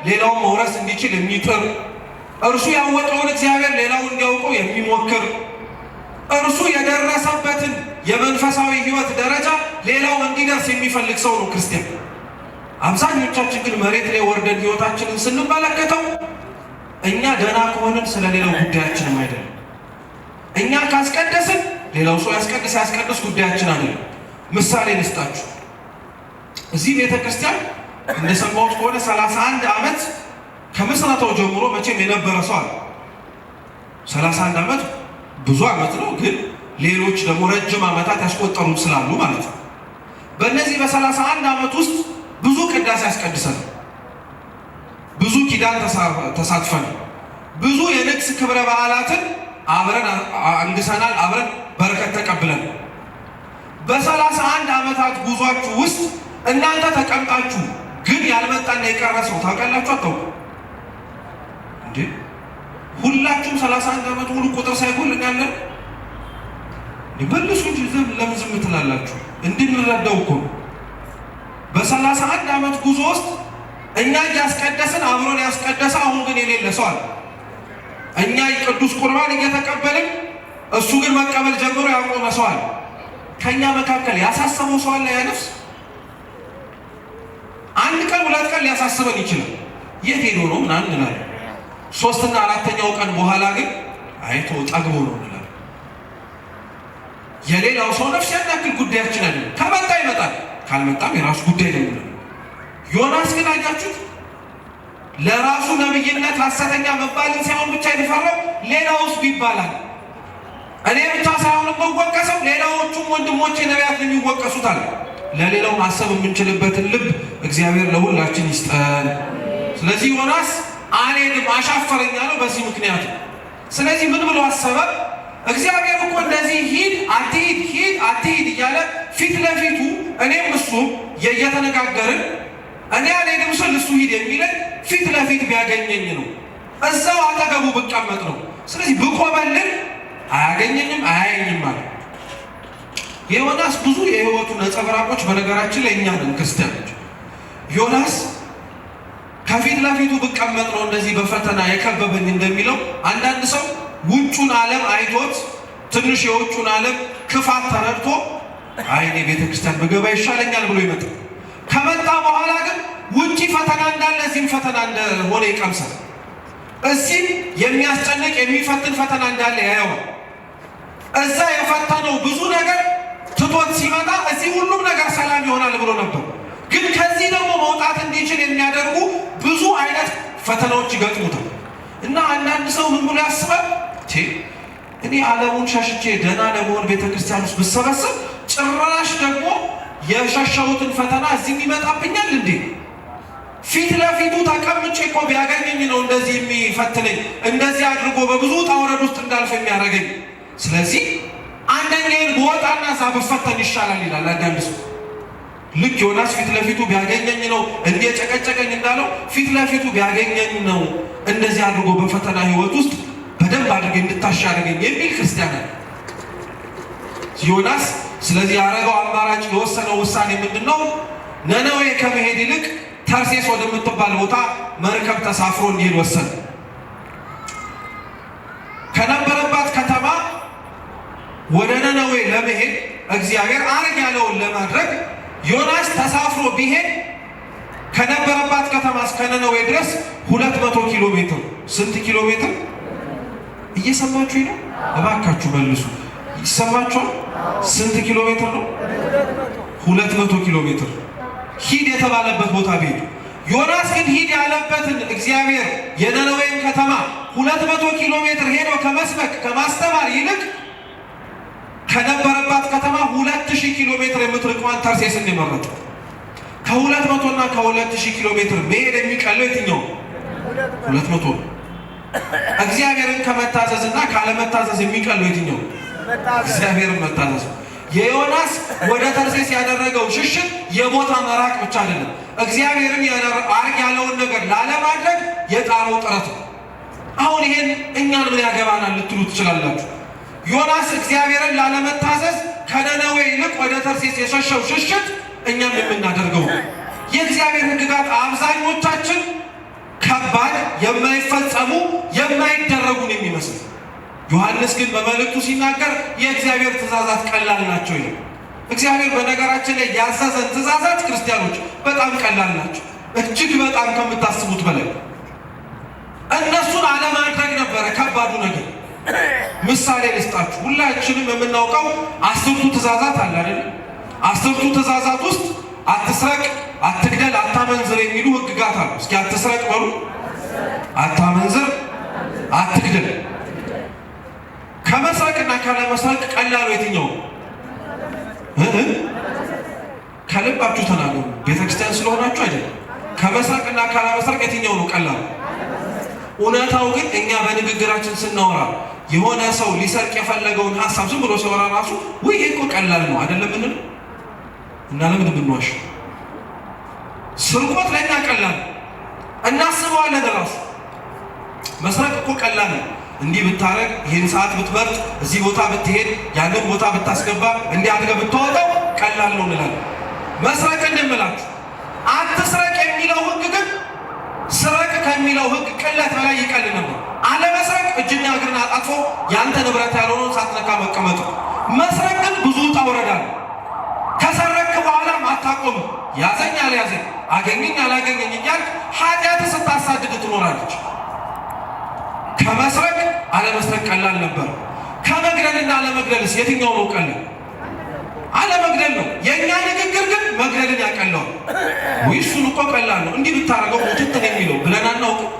ሌላው መውረስ እንዲችል የሚጥር እርሱ ያወቀውን እግዚአብሔር ሌላው እንዲያውቀው የሚሞክር እርሱ የደረሰበትን የመንፈሳዊ ሕይወት ደረጃ ሌላው እንዲደርስ የሚፈልግ ሰው ነው ክርስቲያን። አብዛኞቻችን ግን መሬት ላይ ወርደን ሕይወታችንን ስንመለከተው እኛ ደህና ከሆንን ስለ ሌላው ጉዳያችንም አይደለም። እኛ ካስቀደስን ሌላው ሰው ያስቀድስ ጉዳያችን አይደለም። ምሳሌ ልስጣችሁ። እዚህ ቤተ ክርስቲያን እንደሰማሁት ከሆነ 31 ዓመት ከምስረታው ጀምሮ መቼም የነበረ ሰው አለ። 31 ዓመት ብዙ ዓመት ነው፣ ግን ሌሎች ደግሞ ረጅም ዓመታት ያስቆጠሩት ስላሉ ማለት ነው። በእነዚህ በ31 ዓመት ውስጥ ብዙ ቅዳሴ ያስቀድሰናል፣ ብዙ ኪዳን ተሳትፈናል፣ ብዙ የንግስ ክብረ በዓላትን አብረን አንግሰናል፣ አብረን በረከት ተቀብለን። በ31 ዓመታት ጉዟችሁ ውስጥ እናንተ ተቀምጣችሁ ግን ያልመጣና የቀረ ሰው ታውቃላችሁ? አታውቁ እንዴ? ሁላችሁም 31 ዓመት ሙሉ ቁጥር ሳይጎል እናለን መልሱ እንጂ ለምን ዝም ትላላችሁ? እንድንረዳው እኮ በ31 ዓመት ጉዞ ውስጥ እኛ እያስቀደስን አብሮን ያስቀደሰ አሁን ግን የሌለ ሰው አለ። እኛ ቅዱስ ቁርባን እየተቀበልን እሱ ግን መቀበል ጀምሮ ያቆመ ሰው አለ። ከኛ መካከል ያሳሰበው ሰው አለ? ያነፍስ አንድ ቀን ሁለት ቀን ሊያሳስበን ይችላል። የት ሄዶ ነው ምናምን እንላለን። ሶስትና አራተኛው ቀን በኋላ ግን አይቶ ጠግቦ ነው እንላለን። የሌላው ሰው ነፍስ ያናክል ጉዳያችን አይደለም። ከመጣ ይመጣል፣ ካልመጣም የራሱ ጉዳይ ነው። ዮናስ ግን አያችሁት? ለራሱ ነብይነት ሐሰተኛ መባልን ሳይሆን ብቻ የተፈራው ሌላውስ ቢባላል እኔ ብቻ ሳይሆን የምወቀሰው ሌላዎቹም ወንድሞቼ ነቢያት የሚወቀሱት አለ። ለሌላው ማሰብ የምንችልበትን ልብ እግዚአብሔር ለሁላችን ይስጠን። ስለዚህ ዮናስ አልሄድም አሻፈረኝ አለው በዚህ ምክንያት። ስለዚህ ምን ብሎ አሰበ? እግዚአብሔር እኮ እንደዚህ ሂድ አትሂድ ሂድ አትሂድ እያለ ፊት ለፊቱ እኔም እሱም እየተነጋገርን እኔ አልሄድም ስል እሱ ሂድ የሚለኝ ፊት ለፊት ቢያገኘኝ ነው፣ እዛው አጠገቡ ብቀመጥ ነው። ስለዚህ ብቆመልን አያገኘኝም አያየኝም ማለት። የዮናስ ብዙ የህይወቱ ነጸብራቆች በነገራችን ላይ እኛ ነን ክርስቲያኖች። ዮናስ ከፊት ለፊቱ ብቀመጥ ነው እንደዚህ በፈተና የከበበኝ እንደሚለው አንዳንድ ሰው ውጩን ዓለም አይቶት ትንሽ የውጩን ዓለም ክፋት ተረድቶ አይኔ ቤተክርስቲያን በገባ ይሻለኛል ብሎ ይመጣል። ከመጣ በኋላ ግን ውጪ ፈተና እንዳለ እዚህም ፈተና እንደሆነ ይቀምሳል። እዚህም የሚያስጨንቅ የሚፈትን ፈተና እንዳለ ያየዋል። እዛ የፈተነው ብዙ ነገር ትቶት ሲመጣ እዚህ ሁሉም ነገር ሰላም ይሆናል ብሎ ነበር። ግን ከዚህ ደግሞ መውጣት እንዲችል የሚያደርጉ ብዙ አይነት ፈተናዎች ይገጥሙታል። እና አንዳንድ ሰው ምን ብሎ ያስባል? እኔ ዓለሙን ሸሽቼ ደህና ለመሆን ቤተክርስቲያን ውስጥ ብሰበሰብ ጭራሽ ደግሞ የሸሸሁትን ፈተና እዚህ ይመጣብኛል እንዴ? ፊት ለፊቱ ተቀምጬ እኮ ቢያገኘኝ ነው እንደዚህ የሚፈትነኝ፣ እንደዚህ አድርጎ በብዙ ውጣ ውረድ ውስጥ እንዳልፍ የሚያደርገኝ። ስለዚህ አንደኛዬን በወጣና እዛ ብፈተን ይሻላል ይላል አንዳንድ ሰው። ልክ ዮናስ ፊት ለፊቱ ቢያገኘኝ ነው እንደ ጨቀጨቀኝ እንዳለው ፊት ለፊቱ ቢያገኘኝ ነው እንደዚህ አድርጎ በፈተና ህይወት ውስጥ በደንብ አድርገ እንድታሻረገኝ የሚል ክርስቲያን አለ ዮናስ። ስለዚህ ያደረገው አማራጭ የወሰነው ውሳኔ ምንድን ነው? ነነዌ ከመሄድ ይልቅ ተርሴስ ወደምትባል ቦታ መርከብ ተሳፍሮ እንዲሄድ ወሰነ። ከነበረባት ከተማ ወደ ነነዌ ለመሄድ እግዚአብሔር አርግ ያለውን ለማድረግ ዮናስ ተሳፍሮ ቢሄድ ከነበረባት ከተማ እስከ ነነዌ ድረስ 200 ኪሎ ሜትር። ስንት ኪሎ ሜትር? እየሰማችሁ ነው? እባካችሁ መልሱ። ይሰማችኋል? ስንት ኪሎ ሜትር ነው? 200 ኪሎ ሜትር ሂድ የተባለበት ቦታ ቢሄድ። ዮናስ ግን ሂድ ያለበትን እግዚአብሔር የነነዌን ከተማ 200 ኪሎ ሜትር ሄዶ ከመስበክ ከማስተማር ይልቅ ከነበረባት ከተማ 2000 ኪሎ ሜትር የምትርቀዋን ተርሴስን የመረጠ። ከ200 እና ከ2000 ኪሎ ሜትር መሄድ የሚቀለው የትኛው? 200 ነው። እግዚአብሔርን ከመታዘዝ እና ካለመታዘዝ የሚቀለው የትኛው? እግዚአብሔርን መታዘዝ። የዮናስ ወደ ተርሴስ ያደረገው ሽሽት የቦታ መራቅ ብቻ አይደለም፣ እግዚአብሔርን አርግ ያለውን ነገር ላለማድረግ የጣረው ጥረት ነው። አሁን ይሄን እኛን ምን ያገባናል ልትሉ ትችላላችሁ። ዮናስ እግዚአብሔርን ላለመታዘዝ ከነነዌ ይልቅ ወደ ተርሴስ የሸሸው ሽሽት እኛም የምናደርገው የእግዚአብሔር ሕግጋት አብዛኞቻችን የማይፈጸሙ የማይደረጉን የሚመስል ዮሐንስ ግን በመልእክቱ ሲናገር የእግዚአብሔር ትእዛዛት ቀላል ናቸው ይላል። እግዚአብሔር በነገራችን ላይ ያዘዘን ትእዛዛት ክርስቲያኖች በጣም ቀላል ናቸው፣ እጅግ በጣም ከምታስቡት በላይ። እነሱን አለማድረግ ነበረ ከባዱ ነገር። ምሳሌ ልስጣችሁ። ሁላችንም የምናውቀው 10ቱ ትእዛዛት አለ አይደል? 10ቱ ትእዛዛት ውስጥ አትስረቅ፣ አትግደል፣ አታመንዝር የሚሉ ህግጋት አሉ። እስኪ አትስረቅ በሉ፣ አታመንዝር፣ አትግደል። ከመስረቅና ካለመስረቅ ቀላሉ የትኛው? ከልባችሁ ተናገሩ። ቤተክርስቲያን ስለሆናችሁ አይደለም። ከመስረቅና ካለመስረቅ የትኛው ነው ቀላሉ? እውነታው ግን እኛ በንግግራችን ስናወራ የሆነ ሰው ሊሰርቅ የፈለገውን ሀሳብ ዝም ብሎ ሲወራ ራሱ ወይ እኮ ቀላል ነው አይደለም እንል እና ለምን ብንዋሽ? ስርቆት ለኛ ቀላል እናስበዋለን። ራሱ መስረቅ እኮ ቀላል ነው። እንዲህ ብታረግ፣ ይህን ሰዓት ብትመርጥ፣ እዚህ ቦታ ብትሄድ፣ ያንን ቦታ ብታስገባ፣ እንዲህ አድርገህ ብታወጣው ቀላል ነው እንላለን። መስረቅ እንደምላችሁ አትስረቅ የሚለው ህግ ግን ስረቅ ከሚለው ህግ ቅለት በላይ ይቀል ነበር። አለመስረቅ እጅና እግርን አጣጥፎ ያንተ ንብረት ያልሆነውን ሳትነካ መቀመጥ። መስረቅ ግን ብዙ ውጣ ውረድ አለ። ከሰረክ በኋላም አታቆም። ያዘኝ አልያዘኝ፣ አገኘኝ አላገኘኝ እያልክ ኃጢአት ስታሳድድ ትኖራለች። ከመስረቅ አለመስረቅ ቀላል ነበር። ከመግደልና አለመግደልስ የትኛው ነው ቀላል? አለመግደል ነው። የእኛ ንግግር ግን መግደልን ያቀለዋል። ወይ እሱን እኮ ቀላል ነው እንዲህ ብታረገው ሙትት ነው የሚለው ብለን አናውቅም።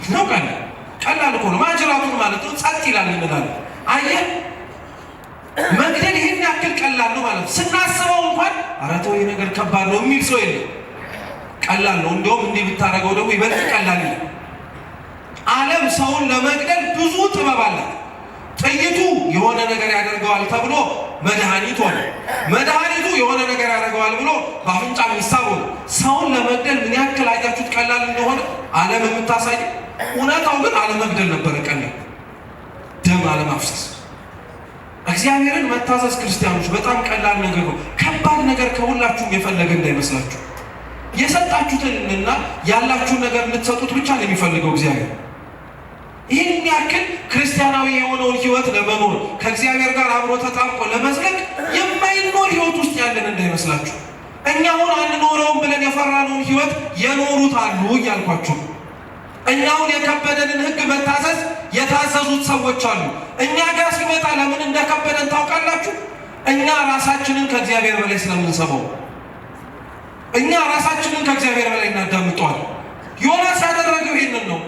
እናውቃለን። ቀላል እኮ ነው ማጅራቱን ማለት ነው። ጸጥ ይላል እንላለን። አየህ፣ መግደል ይህን ያክል ቀላል ነው ማለት ስናስበው እንኳን ኧረ ተው ይህ ነገር ከባድ ነው የሚል ሰው የለም። ቀላል ነው። እንዲያውም እንዲህ ብታረገው ደግሞ ይበልጥ ቀላል ነው። ዓለም ሰውን ለመግደል ብዙ ጥበብ አላት። ጥይቱ የሆነ ነገር ያደርገዋል ተብሎ መድኃኒት ሆነ። መድኃኒቱ የሆነ ነገር ያደርገዋል ብሎ በአፍንጫ የሚሳብ ሆነ። ሰውን ለመግደል ምን ያክል አያችሁት ቀላል እንደሆነ ዓለም የምታሳይ። እውነታው ግን አለመግደል ነበረ ቀላል፣ ደም አለማፍሰስ። እግዚአብሔርን መታዘዝ ክርስቲያኖች በጣም ቀላል ነገር ነው። ከባድ ነገር ከሁላችሁም የፈለገ እንዳይመስላችሁ። የሰጣችሁትንና ያላችሁን ነገር እንድትሰጡት ብቻ ነው የሚፈልገው እግዚአብሔር። ይህን ያክል ክርስቲያናዊ የሆነውን ህይወት ለመኖር ከእግዚአብሔር ጋር አብሮ ተጣብቆ ለመዝለቅ የማይኖር ህይወት ውስጥ ያለን እንዳይመስላችሁ። እኛ አሁን አንኖረውም ብለን የፈራነውን ህይወት የኖሩት አሉ እያልኳችሁ። እኛውን የከበደንን ህግ መታዘዝ የታዘዙት ሰዎች አሉ። እኛ ጋር ሲመጣ ለምን እንደከበደን ታውቃላችሁ? እኛ ራሳችንን ከእግዚአብሔር በላይ ስለምንሰማው፣ እኛ ራሳችንን ከእግዚአብሔር በላይ እናዳምጠዋል። ዮናስ ያደረገው ይህንን ነው።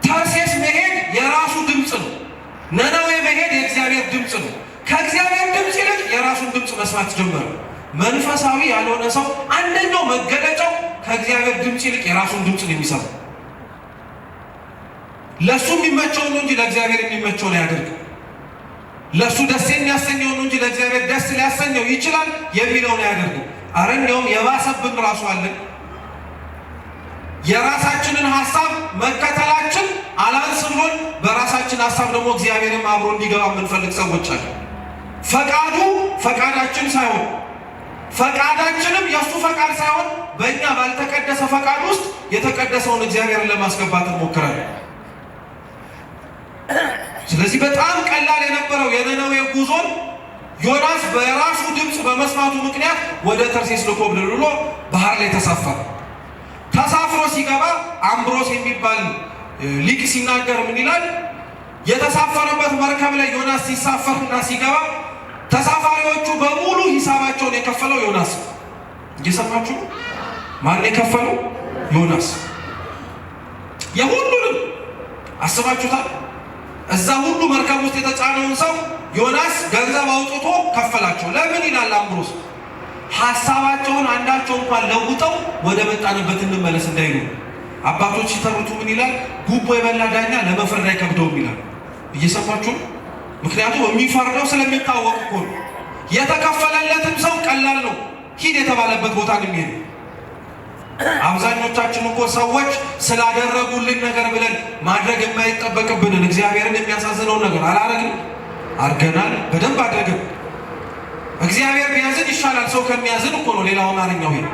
ተርሴስ መሄድ የራሱ ድምፅ ነው። ነነዌ መሄድ የእግዚአብሔር ድምፅ ነው። ከእግዚአብሔር ድምፅ ይልቅ የራሱን ድምፅ መስማት ጀመረ። መንፈሳዊ ያልሆነ ሰው አንደኛው መገለጫው ከእግዚአብሔር ድምፅ ይልቅ የራሱን ድምፅ ነው የሚሰማው። ለእሱ የሚመቸውን ነው እንጂ ለእግዚአብሔር የሚመቸውን አያደርግም። ለእሱ ደስ የሚያሰኘው ነው እንጂ ለእግዚአብሔር ደስ ሊያሰኘው ይችላል የሚለውን አያደርግም። አረ እንዲያውም የባሰብን ራሱ አለን። የራሳችንን ሀሳብ መከተላችን አላንስ ብሎን በራሳችን ሀሳብ ደግሞ እግዚአብሔርም አብሮ እንዲገባ የምንፈልግ ሰዎች አለ። ፈቃዱ ፈቃዳችን ሳይሆን ፈቃዳችንም የእሱ ፈቃድ ሳይሆን በእኛ ባልተቀደሰ ፈቃድ ውስጥ የተቀደሰውን እግዚአብሔርን ለማስገባት እንሞክራለን። ስለዚህ በጣም ቀላል የነበረው የነነዌ ጉዞን ዮናስ በራሱ ድምፅ በመስማቱ ምክንያት ወደ ተርሴስ ልኮብልል ብሎ ባህር ላይ ተሳፈረ። ተሳፍሮ ሲገባ አምብሮስ የሚባል ሊቅ ሲናገር ምን ይላል? የተሳፈረበት መርከብ ላይ ዮናስ ሲሳፈርና ሲገባ ተሳፋሪዎቹ በሙሉ ሂሳባቸውን የከፈለው ዮናስ። እየሰማችሁ? ማን የከፈለው? ዮናስ። የሁሉንም አስባችሁታል? እዛ ሁሉ መርከብ ውስጥ የተጫነውን ሰው ዮናስ ገንዘብ አውጥቶ ከፈላቸው። ለምን ይላል አምብሮስ? ሀሳባቸውን አንዳቸው እንኳን ለውጠው ወደ መጣንበት እንመለስ እንዳይሉ። አባቶች ሲተርቱ ምን ይላል? ጉቦ የበላ ዳኛ ለመፍረድ አይከብደውም ይላል። እየሰማችሁ? ምክንያቱም የሚፈርደው ስለሚታወቅ እኮ ነው። የተከፈለለትም ሰው ቀላል ነው ሂድ የተባለበት ቦታ ነው የሚሄድ። አብዛኞቻችን እኮ ሰዎች ስላደረጉልን ነገር ብለን ማድረግ የማይጠበቅብንን እግዚአብሔርን የሚያሳዝነውን ነገር አላረግንም። አድርገናል፣ በደንብ አድርገን። እግዚአብሔር ቢያዝን ይሻላል ሰው ከሚያዝን እኮ ነው ሌላው አማርኛው ይሄ።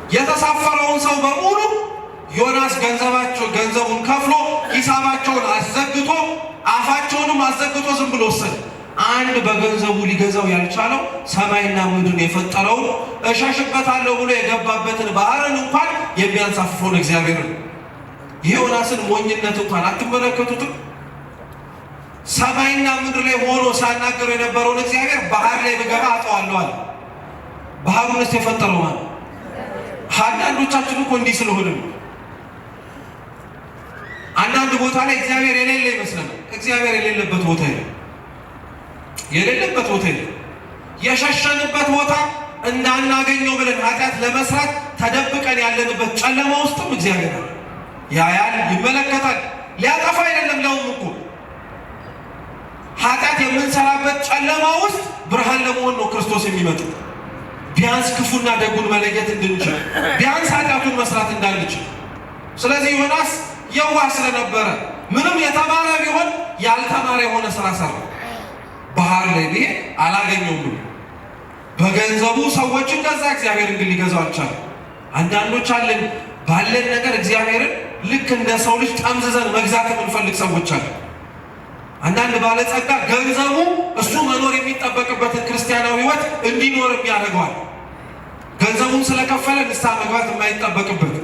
የተሳፈረውን ሰው በሙሉ ዮናስ ገንዘቡን ከፍሎ ሂሳባቸውን አዘግቶ አፋቸውንም አዘግቶ ዝም ብሎ ወሰደ። አንድ በገንዘቡ ሊገዛው ያልቻለው ሰማይና ምድርን የፈጠረውን እሸሽበታለሁ ብሎ የገባበትን ባህርን እንኳን የሚያንሳፍፈውን እግዚአብሔር ነው። የዮናስን ሞኝነት እንኳን አትመለከቱትም? ሰማይና ምድር ላይ ሆኖ ሳናገረው የነበረውን እግዚአብሔር ባህር ላይ ብገባ አጠዋለሁ አለ። ባህሩንስ የፈጠረው ማለት አንዳንዶቻችን እኮ እንዲህ ስለሆነ አንዳንድ ቦታ ላይ እግዚአብሔር የሌለ ይመስላል። እግዚአብሔር የሌለበት ቦታ የለም። የሸሸንበት ቦታ እንዳናገኘው ብለን ኃጢአት ለመስራት ተደብቀን ያለንበት ጨለማ ውስጥም እግዚአብሔር ያያል፣ ይመለከታል። ሊያጠፋ አይደለም ለውም እኮ ኃጢአት የምንሰራበት ጨለማ ውስጥ ብርሃን ለመሆን ነው ክርስቶስ የሚመጣው። ቢያንስ ክፉና ደጉን መለየት እንድንችል፣ ቢያንስ ኃጢአቱን መስራት እንዳንችል። ስለዚህ ዮናስ የዋህ ስለነበረ ምንም የተማረ ቢሆን ያልተማረ የሆነ ስራ ሰራ። ባህር ላይ ብሄድ አላገኘውም ብሎ በገንዘቡ ሰዎችን ገዛ። እግዚአብሔርን ግን ሊገዛው አልቻለም። አንዳንዶች አለን ባለን ነገር እግዚአብሔርን ልክ እንደ ሰው ልጅ ጠምዝዘን መግዛት የምንፈልግ ሰዎች አለን። አንዳንድ ባለጸጋ ገንዘቡ እሱ መኖር የሚጠበቅበትን ክርስቲያናዊ ሕይወት እንዲኖርም ያደርገዋል። ገንዘቡን ስለከፈለ ንስሐ መግባት የማይጠበቅበት፣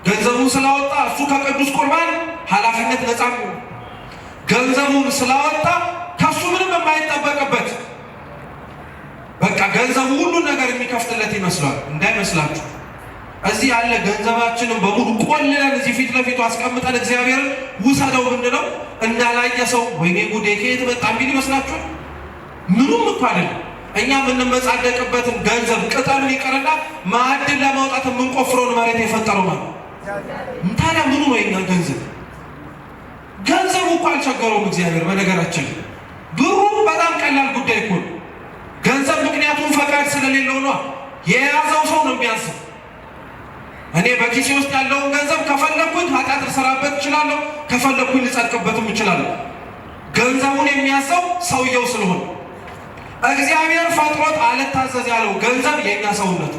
ገንዘቡን ስላወጣ እሱ ከቅዱስ ቁርባን ኃላፊነት ነፃ ነው። ገንዘቡን ስላወጣ ከሱ ምንም የማይጠበቅበት፣ በቃ ገንዘቡ ሁሉን ነገር የሚከፍትለት ይመስላል። እንዳይመስላችሁ እዚህ ያለ ገንዘባችንን በሙሉ ቆልለን እዚህ ፊት ለፊቱ አስቀምጠን እግዚአብሔርን ውሰደው ብንለው እንዳላየ ሰው ወይኔ ጉዴ ከየት መጣ የሚል ይመስላችኋል? ምኑም እኮ አይደለም። እኛ የምንመጻደቅበትን ገንዘብ ቅጠሉን ይቀርና ማዕድን ለማውጣት የምንቆፍረውን መሬት የፈጠረው ማለት ታዲያ ምኑ ነው የኛ ገንዘብ? ገንዘቡ እኮ አልቸገረውም እግዚአብሔር። በነገራችን ብሩ በጣም ቀላል ጉዳይ እኮ ነው። ገንዘብ ምክንያቱም ፈቃድ ስለሌለው ነው። የያዘው ሰው ነው የሚያስብ። እኔ በኪሴ ውስጥ ያለውን ገንዘብ ከፈለኩኝ ኃጢአት ልሰራበት እችላለሁ፣ ከፈለኩኝ ልጸድቅበትም እችላለሁ። ገንዘቡን የሚያዘው ሰውየው ስለሆነ እግዚአብሔር ፈጥሮት አልታዘዝ ያለው ገንዘብ የኛ ሰውነት፣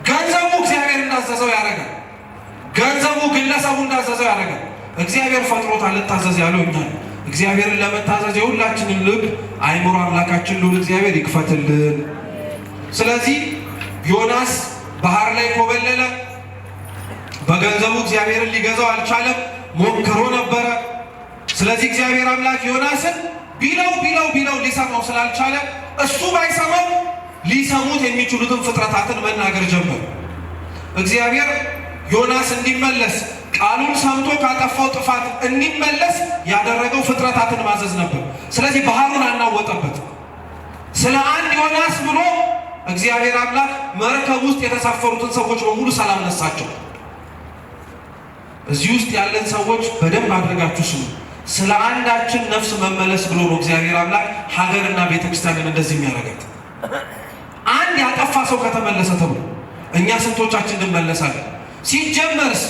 ገንዘቡ እግዚአብሔር እንዳዘዘው ያደርጋል። ገንዘቡ ግለሰቡ እንዳዘዘው ያደርጋል። እግዚአብሔር ፈጥሮት አልታዘዝ ያለው እኛ። እግዚአብሔርን ለመታዘዝ የሁላችንን ልብ አይምሮ አምላካችን ልዑል እግዚአብሔር ይክፈትልን። ስለዚህ ዮናስ ባህር ላይ ኮበለለ። በገንዘቡ እግዚአብሔርን ሊገዛው አልቻለም። ሞክሮ ነበረ። ስለዚህ እግዚአብሔር አምላክ ዮናስን ቢለው ሊሰማው ስላልቻለ እሱ ባይሰማው ሊሰሙት የሚችሉትን ፍጥረታትን መናገር ጀመር። እግዚአብሔር ዮናስ እንዲመለስ ቃሉን ሰምቶ ካጠፋው ጥፋት እንዲመለስ ያደረገው ፍጥረታትን ማዘዝ ነበር። ስለዚህ ባህሩን አናወጠበት። ስለ አንድ ዮናስ ብሎ እግዚአብሔር አምላክ መርከብ ውስጥ የተሳፈሩትን ሰዎች በሙሉ ሰላም ነሳቸው። እዚህ ውስጥ ያለን ሰዎች በደንብ አድርጋችሁ ስሙ። ስለ አንዳችን ነፍስ መመለስ ብሎ ነው እግዚአብሔር አምላክ ሀገርና ቤተክርስቲያንን እንደዚህ የሚያደርጋት። አንድ ያጠፋ ሰው ከተመለሰ ተብሎ እኛ ስንቶቻችን እንመለሳለን? ሲጀመርስ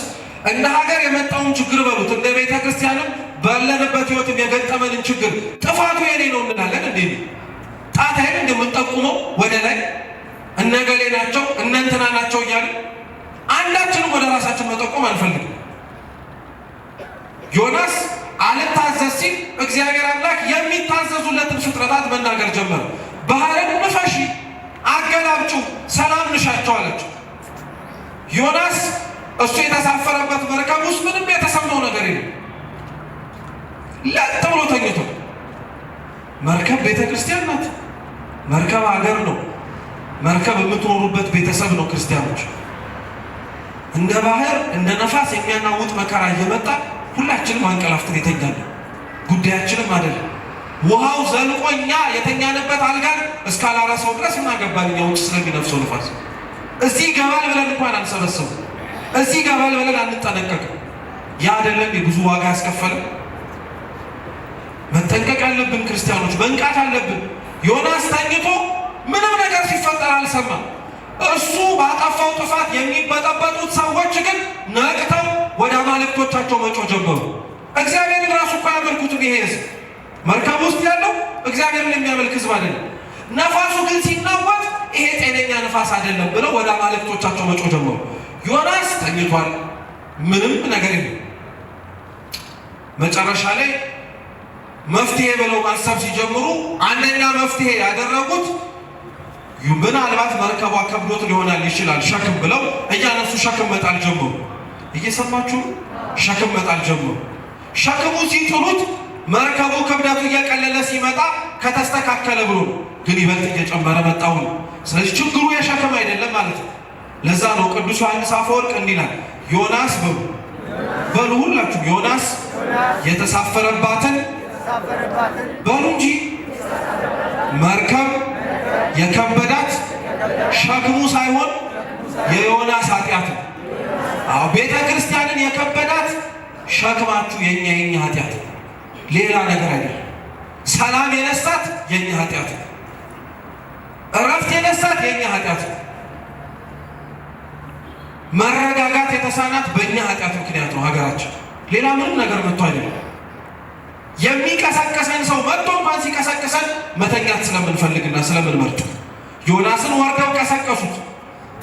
እንደ ሀገር የመጣውን ችግር በሉት፣ እንደ ቤተክርስቲያንም ባለንበት ህይወትም የገጠመንን ችግር ጥፋቱ የኔ ነው እንላለን። እንዴ ጣት አይደል እንደምንጠቁመው ወደ ላይ እነገሌ ናቸው እነንትና ናቸው እያለ አንዳችንም ወደ ራሳችን መጠቆም አንፈልግም። ዮናስ አልታዘዝ ሲል እግዚአብሔር አምላክ የሚታዘዙለትን ፍጥረታት መናገር ጀመረ። ባህርን ንፈሺ፣ አገላብጩ፣ ሰላም ንሻቸው አለችው። ዮናስ እሱ የተሳፈረበት መርከብ ውስጥ ምንም የተሰማው ነገር የለም። ለጥ ብሎ ተኝቶ። መርከብ ቤተ ክርስቲያን ናት። መርከብ ሀገር ነው። መርከብ የምትኖሩበት ቤተሰብ ነው። ክርስቲያኖች እንደ ባህር እንደ ነፋስ የሚያናውጥ መከራ እየመጣ ሁላችንም አንቀላፍተን የተኛለን። ጉዳያችንም አይደለም። ውሃው ዘልቆኛ የተኛንበት አልጋን እስካላረሰው ድረስ እናገባን። እኛ ውጭ ስለሚነፍሰው ነፋስ እዚህ ገባል ብለን እንኳን አንሰበሰቡ። እዚህ ገባል ብለን አንጠነቀቅም። ያ አይደለም ብዙ ዋጋ ያስከፈለ። መጠንቀቅ አለብን ክርስቲያኖች፣ መንቃት አለብን። ዮናስ ተኝቶ ምንም ነገር ሲፈጠር አልሰማም። እሱ ባጠፋው ጥፋት የሚበጠበጡት ሰዎች ግን ነቅተው ወደ አማልክቶቻቸው መጮህ ጀመሩ። እግዚአብሔርን ራሱ እኮ ያመልኩት ይሄ ሕዝብ መርከብ ውስጥ ያለው እግዚአብሔርን የሚያመልክ ሕዝብ አይደለም። ነፋሱ ግን ሲናወጥ ይሄ ጤነኛ ንፋስ አይደለም ብለው ወደ አማልክቶቻቸው መጮህ ጀመሩ። ዮናስ ተኝቷል፣ ምንም ነገር የለም። መጨረሻ ላይ መፍትሄ ብለው ማሰብ ሲጀምሩ አንደኛ መፍትሄ ያደረጉት ምናልባት መርከቧ ከብዶት ሊሆናል ይችላል ሸክም ብለው እያነሱ ሸክም መጣል ጀመሩ። እየሰማችሁ ሸክም መጣል ጀመሩ። ሸክሙ ሲጥሉት መርከቡ ክብደቱ እየቀለለ ሲመጣ ከተስተካከለ ብሎ ግን ይበልጥ እየጨመረ መጣው። ስለዚህ ችግሩ የሸክም አይደለም ማለት ነው። ለዛ ነው ቅዱስ ዮሐንስ አፈወርቅ እንዲላል ዮናስ በሉ ሁላችሁ ዮናስ የተሳፈረባትን በሉ እንጂ መርከብ የከበዳት ሸክሙ ሳይሆን የዮናስ ኃጢአት ነው። አዎ ቤተ ክርስቲያንን የከበዳት ሸክማችሁ የኛ ኃጢአት ነው፣ ሌላ ነገር አይደለም። ሰላም የነሳት የኛ ኃጢአት ነው። እረፍት የነሳት የኛ ኃጢአት ነው። መረጋጋት የተሳናት በእኛ ኃጢአት ምክንያት ነው ሀገራችን። ሌላ ምንም ነገር መጥቶ አይደለም። የሚቀሰቀሰን ሰው መጥቶ እንኳን ሲቀሰቀሰን መተኛት ስለምንፈልግና ስለምንመርጥ ዮናስን ወርደው ቀሰቀሱት።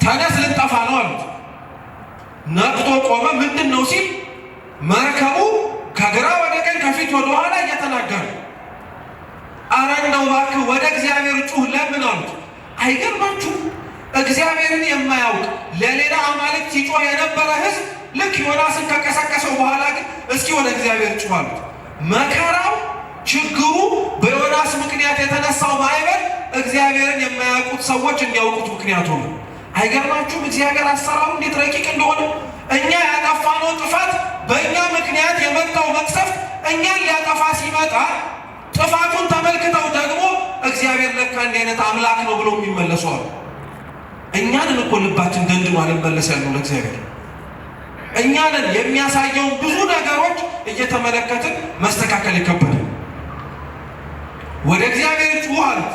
ተነስ ልጠፋ ነው አሉት። ነቅቶ ቆመ። ምንድን ነው ሲል መርከቡ ከግራ ወደ ቀኝ ከፊት ወደ ኋላ እየተናገረ አረ እንደው እባክህ ወደ እግዚአብሔር ጩህ ለምን አሉት። አይገርማችሁም? እግዚአብሔርን የማያውቅ ለሌላ አማልክት ሲጮህ የነበረ ሕዝብ ልክ ዮናስን ከቀሰቀሰው በኋላ ግን እስኪ ወደ እግዚአብሔር ጩህ አሉት። መከራው ችግሩ በዮናስ ምክንያት የተነሳው ማዕበል እግዚአብሔርን የማያውቁት ሰዎች እንዲያውቁት ምክንያቱ ነው። አይገርማችሁም? እግዚአብሔር አሰራሩ እንዴት ረቂቅ እንደሆነ። እኛ ያጠፋነው ጥፋት በእኛ ምክንያት የመጣው መቅሰፍት እኛን ሊያጠፋ ሲመጣ ጥፋቱን ተመልክተው ደግሞ እግዚአብሔር ለካ እንዲህ አይነት አምላክ ነው ብሎ የሚመለሱ አሉ። እኛንን እኮ ልባችን ደንድኖ አልመለስ ያለው ለእግዚአብሔር። እኛንን የሚያሳየውን ብዙ ነገሮች እየተመለከትን መስተካከል ይከበዳል። ወደ እግዚአብሔር ጩኹ አሉት።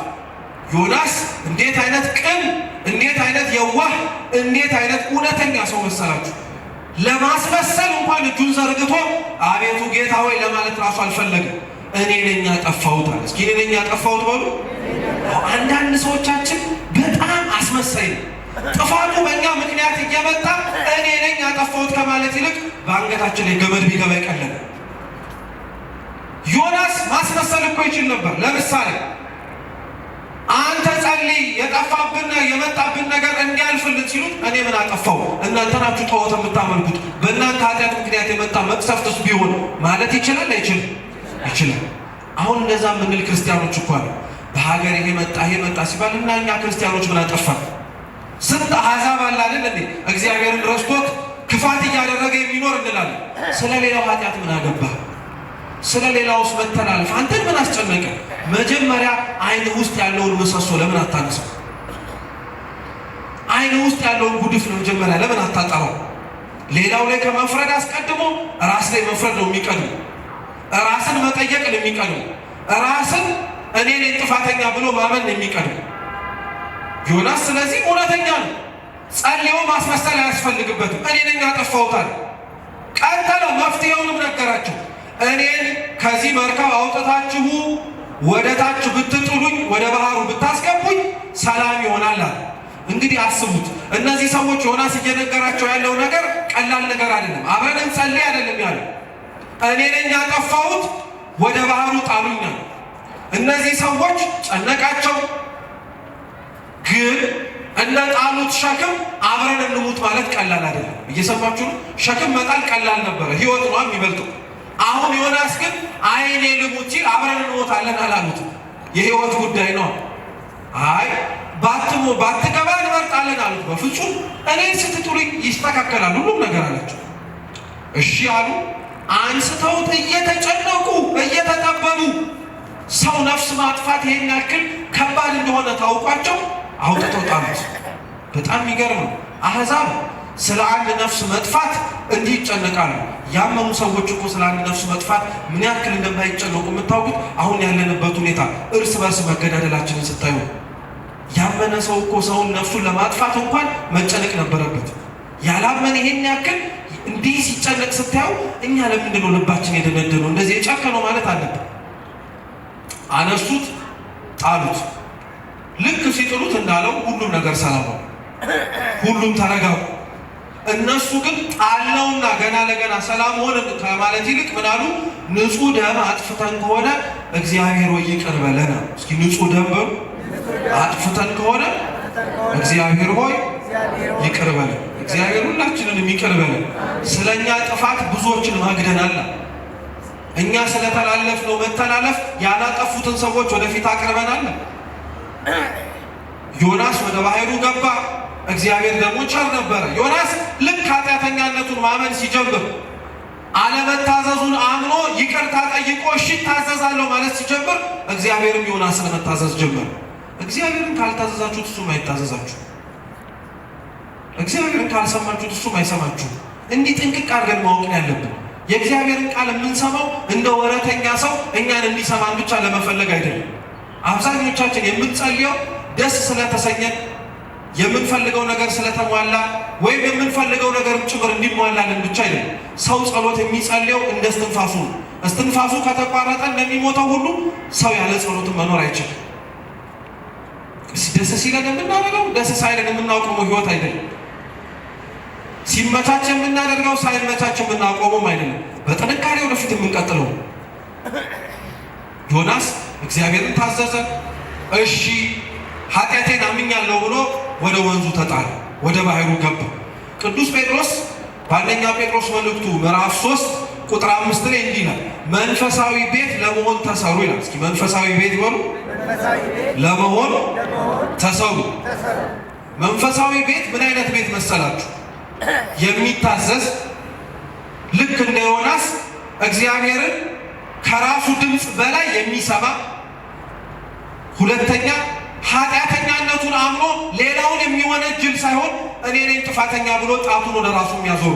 ዮናስ እንዴት አይነት ቅን፣ እንዴት አይነት የዋህ፣ እንዴት አይነት እውነተኛ ሰው መሰላችሁ! ለማስመሰል እንኳን እጁን ዘርግቶ አቤቱ ጌታ ሆይ ለማለት ራሱ አልፈለግም። እኔ ነኝ ያጠፋሁት አለ። እስኪ እኔ ነኝ ያጠፋሁት በሉ። አንዳንድ ሰዎቻችን በጣም አስመሳይ ነው። ጥፋቱ በእኛ ምክንያት እየመጣ እኔ ነኝ ያጠፋሁት ከማለት ይልቅ በአንገታችን ላይ ገመድ ቢገባ ይቀለል። ዮናስ ማስመሰል እኮ ይችል ነበር። ለምሳሌ አንተ ጸልይ የጠፋብን የመጣብን ነገር እንዲያልፍልን ሲሉት እኔ ምን አጠፋው? እናንተ ናችሁ ጣዖት የምታመልኩት፣ በእናንተ ኃጢአት ምክንያት የመጣ መቅሰፍትስ ቢሆን ማለት ይችላል አይችልም? ይችላል። አሁን እንደዛ የምንል ክርስቲያኖች እኮ አሉ። በሀገር ይሄ መጣ ሲባል እና እኛ ክርስቲያኖች ምን አጠፋን? ስንት አሕዛብ አለ አይደል እንዴ? እግዚአብሔርን ረስቶት ክፋት እያደረገ የሚኖር እንላለን። ስለ ሌላው ኃጢአት ምን አገባህ? ስለ ሌላውስ መተላለፍ አንተን ምን አስጨነቀ? መጀመሪያ አይን ውስጥ ያለውን ምሰሶ ለምን አታነሳው? አይን ውስጥ ያለውን ጉድፍ ነው መጀመሪያ ለምን አታጠራው? ሌላው ላይ ከመፍረድ አስቀድሞ ራስ ላይ መፍረድ ነው የሚቀድም። ራስን መጠየቅ ነው የሚቀድም። ራስን እኔ ነኝ ጥፋተኛ ብሎ ማመን ነው የሚቀድም። ዮናስ ስለዚህ እውነተኛ ነው። ጸልዮ ማስመሰል አያስፈልግበትም። እኔ ነኝ ያጠፋሁታል። ቀጠለው፣ መፍትሄውንም ነገራቸው። እኔን ከዚህ መርከብ አውጥታችሁ ወደ ታች ብትጥሉኝ፣ ወደ ባህሩ ብታስገቡኝ ሰላም ይሆናል አለ። እንግዲህ አስቡት፣ እነዚህ ሰዎች ዮናስ እየነገራቸው ያለው ነገር ቀላል ነገር አይደለም። አብረን እንጸልይ አይደለም ያለው። እኔ ነኝ ያጠፋሁት፣ ወደ ባህሩ ጣሉኝ። እነዚህ ሰዎች ጨነቃቸው። ግን እንደ ጣሉት ሸክም አብረን እንሙት ማለት ቀላል አይደለም። እየሰማችሁ ነው? ሸክም መጣል ቀላል ነበረ፣ ህይወት ነው የሚበልጠው። አሁን ዮናስ ግን አይኔ ልሙት ሲል አብረን እንሞታለን አላሉት። የህይወት ጉዳይ ነው። አይ ባትገባ እንመርጣለን አሉት። በፍጹም እኔን ስትጥሉኝ ይስተካከላል ሁሉም ነገር አላቸው። እሺ አሉ። አንስተውት እየተጨነቁ እየተጠበቡ ሰው ነፍስ ማጥፋት ይሄን ያክል ከባድ እንደሆነ ታውቋቸው አውጥተው ጣሉት። በጣም የሚገርም ነው። አሕዛብ ስለ አንድ ነፍስ መጥፋት እንዲህ ይጨነቃሉ። ያመኑ ሰዎች እኮ ስለ አንድ ነፍስ መጥፋት ምን ያክል እንደማይጨነቁ የምታውቁት አሁን ያለንበት ሁኔታ እርስ በርስ መገዳደላችንን ስታዩ። ያመነ ሰው እኮ ሰውን ነፍሱን ለማጥፋት እንኳን መጨነቅ ነበረበት። ያላመነ ይሄን ያክል እንዲህ ሲጨነቅ ስታዩ እኛ ለምንድን ነው ልባችን የደነደነው? እንደዚህ የጨከነው ማለት አለብን። አነሱት፣ ጣሉት። ልክ ሲጥሉት እንዳለው ሁሉም ነገር ሰላም ነው፣ ሁሉም ተረጋጉ። እነሱ ግን ጣልነውና ገና ለገና ሰላም ሆነ ከማለት ይልቅ ምን አሉ? ንጹሕ ደም አጥፍተን ከሆነ እግዚአብሔር ወይ ይቅር በለን። እስኪ ንጹሕ ደም በሉ። አጥፍተን ከሆነ እግዚአብሔር ሆይ ይቅር በለን። እግዚአብሔር ሁላችንንም ይቅር በለን። ስለኛ ጥፋት ብዙዎችን ማግደናል። እኛ ስለተላለፍነው መተላለፍ ያላጠፉትን ሰዎች ወደፊት አቅርበናል። ዮናስ ወደ ባህሩ ገባ። እግዚአብሔር ደግሞ ቸር ነበረ። ዮናስ ልክ ኃጢአተኛነቱን ማመን ሲጀምር አለመታዘዙን አምኖ ይቅርታ ጠይቆ እሺ ታዘዛለሁ ማለት ሲጀምር እግዚአብሔርም ዮናስን መታዘዝ ጀመረ። እግዚአብሔርን ካልታዘዛችሁት እሱም አይታዘዛችሁ። እግዚአብሔርን ካልሰማችሁት እሱም አይሰማችሁ። እንዲህ ጥንቅቅ አድርገን ማወቅ ያለብን የእግዚአብሔርን ቃል የምንሰማው እንደ ወረተኛ ሰው እኛን እንዲሰማን ብቻ ለመፈለግ አይደለም። አብዛኞቻችን የምንጸልየው ደስ ስለተሰኘን የምንፈልገው ነገር ስለተሟላ ወይም የምንፈልገው ነገርም ጭምር እንዲሟላልን ብቻ አይደለም። ሰው ጸሎት የሚጸልየው እንደ እስትንፋሱ ነው። እስትንፋሱ ከተቋረጠ እንደሚሞተው ሁሉ ሰው ያለ ጸሎት መኖር አይችልም። ደስ ሲለን የምናደርገው ደስ ሳይለን የምናቆመው ህይወት አይደለም። ሲመቻች የምናደርገው ሳይመቻች የምናቆመው አይደለም። በጥንካሬ ወደፊት የምንቀጥለው። ዮናስ እግዚአብሔርን ታዘዘ። እሺ ኃጢአቴን አምኛለሁ ብሎ ወደ ወንዙ ተጣለ፣ ወደ ባህሩ ገባ። ቅዱስ ጴጥሮስ በአንደኛ ጴጥሮስ መልእክቱ ምዕራፍ 3 ቁጥር 5 ላይ እንዲህ ይላል፣ መንፈሳዊ ቤት ለመሆን ተሰሩ ይላል። እስኪ መንፈሳዊ ቤት ይበሉ። ለመሆን ተሰሩ። መንፈሳዊ ቤት ምን አይነት ቤት መሰላችሁ? የሚታዘዝ ልክ እንደ ዮናስ እግዚአብሔርን ከራሱ ድምፅ በላይ የሚሰማ፣ ሁለተኛ ኃጢአተኛነቱን አምኖ ሌላውን የሚወነጅል ሳይሆን እኔ ነኝ ጥፋተኛ ብሎ ጣቱን ወደ ራሱ የሚያዞሩ።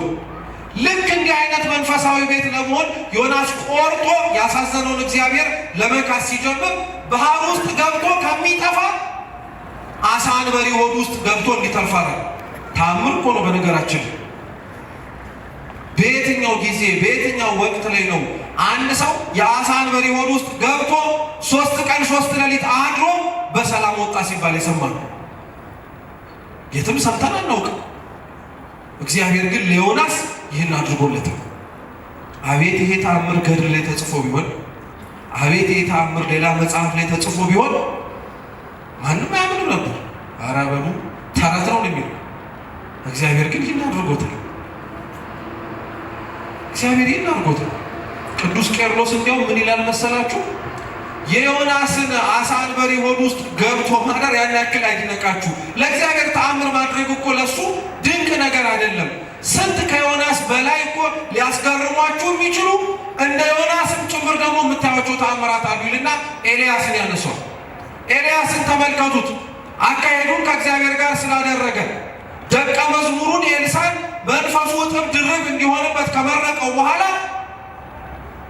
ልክ እንዲህ አይነት መንፈሳዊ ቤት ለመሆን ዮናስ ቆርጦ ያሳዘነውን እግዚአብሔር ለመካስ ሲጀምር ባህር ውስጥ ገብቶ ከሚጠፋ አሳ አንበሪ ሆድ ውስጥ ገብቶ እንዲተርፍ አደረገ። ታምር እኮ ነው። በነገራችን በየትኛው ጊዜ በየትኛው ወቅት ላይ ነው አንድ ሰው የአሳ አንበሪ ሆድ ውስጥ ገብቶ 3 ቀን 3 ሌሊት አድሮ በሰላም ወጣ ሲባል የሰማነው? የትም ሰምተን አናውቅም። እግዚአብሔር ግን ለዮናስ ይህን አድርጎለታል። አቤት ይሄ ተአምር ገድል ላይ ተጽፎ ቢሆን፣ አቤት ይሄ ተአምር ሌላ መጽሐፍ ላይ ተጽፎ ቢሆን ማንም አያምንም ነበር። ኧረ በሉ ተረት ነው የሚለው። እግዚአብሔር ግን ይህን አድርጎታል። እግዚአብሔር ይህን አድርጎታል። ቅዱስ ቄርሎስ እንዲያው ምን ይላል መሰላችሁ? የዮናስን አሳ አንበሪ ሆድ ውስጥ ገብቶ ማደር ያን ያክል አይደነቃችሁ። ለእግዚአብሔር ተአምር ማድረግ እኮ ለሱ ድንቅ ነገር አይደለም። ስንት ከዮናስ በላይ እኮ ሊያስገርሟችሁ የሚችሉ እንደ ዮናስም ጭምር ደግሞ የምታዩቸው ተአምራት አሉ ይልና ኤልያስን ያነሷል። ኤልያስን ተመልከቱት። አካሄዱን ከእግዚአብሔር ጋር ስላደረገ ደቀ መዝሙሩን ኤልሳን መንፈሱ እጥፍ ድርብ እንዲሆንበት ከመረቀው በኋላ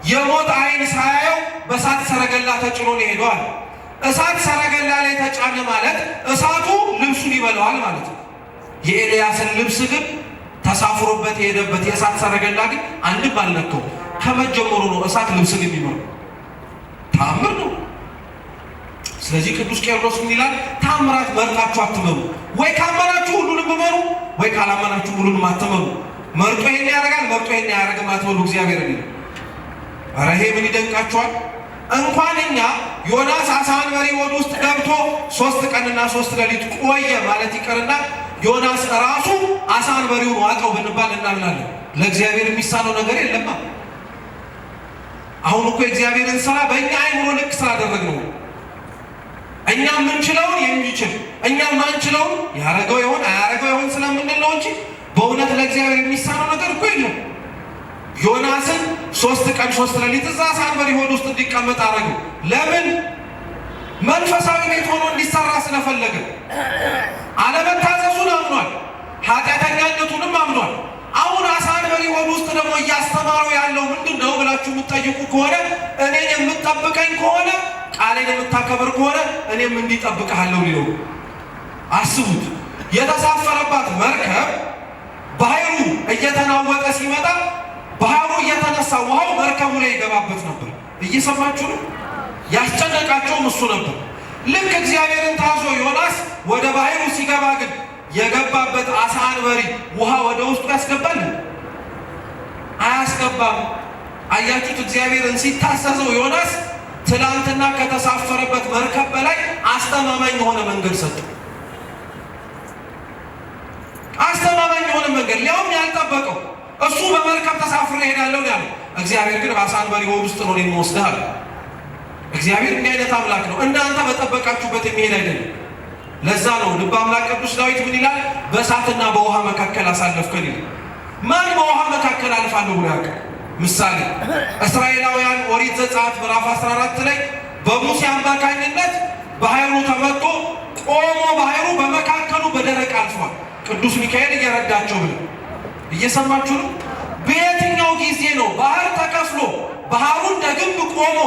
የሞት ዓይን ሳያየው በእሳት ሰረገላ ተጭኖ ሄዷል። እሳት ሰረገላ ላይ ተጫነ ማለት እሳቱ ልብሱን ይበላዋል ማለት ነው። የኤልያስን ልብስ ግን ተሳፍሮበት የሄደበት የእሳት ሰረገላ ግን አንድም አልነካው። ከመጀመሩ ነው እሳት ልብስን የሚመራው። ተአምር ነው። ስለዚህ ቅዱስ ቄርሎስ ምን ይላል? ተአምራት መርጣችሁ አትመኑ። ወይ ካመናችሁ ሁሉንም እመኑ፣ ወይ ካላመናችሁ ሁሉንም አትመኑ። መርጦ ይሄን ያደርጋል፣ መርጦ ይሄን ያደርጋል አትበሉ። እግዚአብሔር ነው። ኧረ ይሄ ምን ይደንቃችኋል? እንኳን እኛ ዮናስ አሳ አንበሪ ሆድ ውስጥ ገብቶ 3 ቀንና 3 ሌሊት ቆየ ማለት ይቀርና ዮናስ ራሱ አሳ አንበሪውን ዋጠው ብንባል እናምናለን። ለእግዚአብሔር የሚሳነው ነገር የለማ። አሁን እኮ የእግዚአብሔርን ስራ በእኛ አይምሮ ልክ ስላደረግነው እኛ የምንችለውን የሚችል እኛ ማንችለውን ያረገው ይሆን አያረገው ይሆን ስለምንል ነው እንጂ በእውነት ለእግዚአብሔር የሚሳነው ነገር እኮ የለም። ዮናስን 3 ቀን 3 ሌሊት እዛ አሳ አንበሪ ሆድ ውስጥ እንዲቀመጥ አደረገው። ለምን? መንፈሳዊ ቤት ሆኖ እንዲሰራ ስለፈለገ። አለመታዘዙን አምኗል፣ ኃጢአተኛነቱንም አምኗል። አሁን አሳ አንበሪ ሆድ ውስጥ ደግሞ እያስተማረው ያለው ምንድን ነው ብላችሁ የምትጠይቁ ከሆነ እኔን የምትጠብቀኝ ከሆነ ቃሌን የምታከብር ከሆነ እኔም እንዲጠብቅሃለሁ ሊለው። አስቡት፣ የተሳፈረባት መርከብ ባህሩ እየተናወጠ ሲመጣ ባህሩ እየተነሳ ውሃው መርከቡ ላይ ይገባበት ነበር። እየሰማችሁ ነው? ያስጨነቃቸውም እሱ ነበር። ልክ እግዚአብሔርን ታዞ ዮናስ ወደ ባህሩ ሲገባ ግን የገባበት አሳ አንበሪ ውሃ ወደ ውስጡ ያስገባል? አያስገባም። አያችሁት? እግዚአብሔርን ሲታዘዘው ዮናስ ትላንትና ከተሳፈረበት መርከብ በላይ አስተማማኝ የሆነ መንገድ ሰጠ። አስተማማኝ የሆነ መንገድ ሊያውም ያልጠበቀው። እሱ በመርከብ ተሳፍሬ እሄዳለሁ ያለው፣ እግዚአብሔር ግን በአሳ አንበሪ ሆድ ውስጥ ነው የሚወስደው አለ። እግዚአብሔር እንዲህ አይነት አምላክ ነው። እናንተ በጠበቃችሁበት የሚሄድ አይደለም። ለዛ ነው ልበ አምላክ ቅዱስ ዳዊት ምን ይላል? በእሳትና በውሃ መካከል አሳለፍከን ይላል። ማን በውሃ መካከል አልፋለሁ ብሎ ያውቃል? ምሳሌ እስራኤላውያን ኦሪት ዘጸአት ምዕራፍ 14 ላይ በሙሴ አማካኝነት ባህሩ ተመቶ ቆሞ ባህሩ በመካከሉ በደረቅ አልፏል። ቅዱስ ሚካኤል እየረዳቸው ብለ እየሰማችሁ ነው። በየትኛው ጊዜ ነው ባህር ተከፍሎ ባህሩ እንደ ግንብ ቆሞ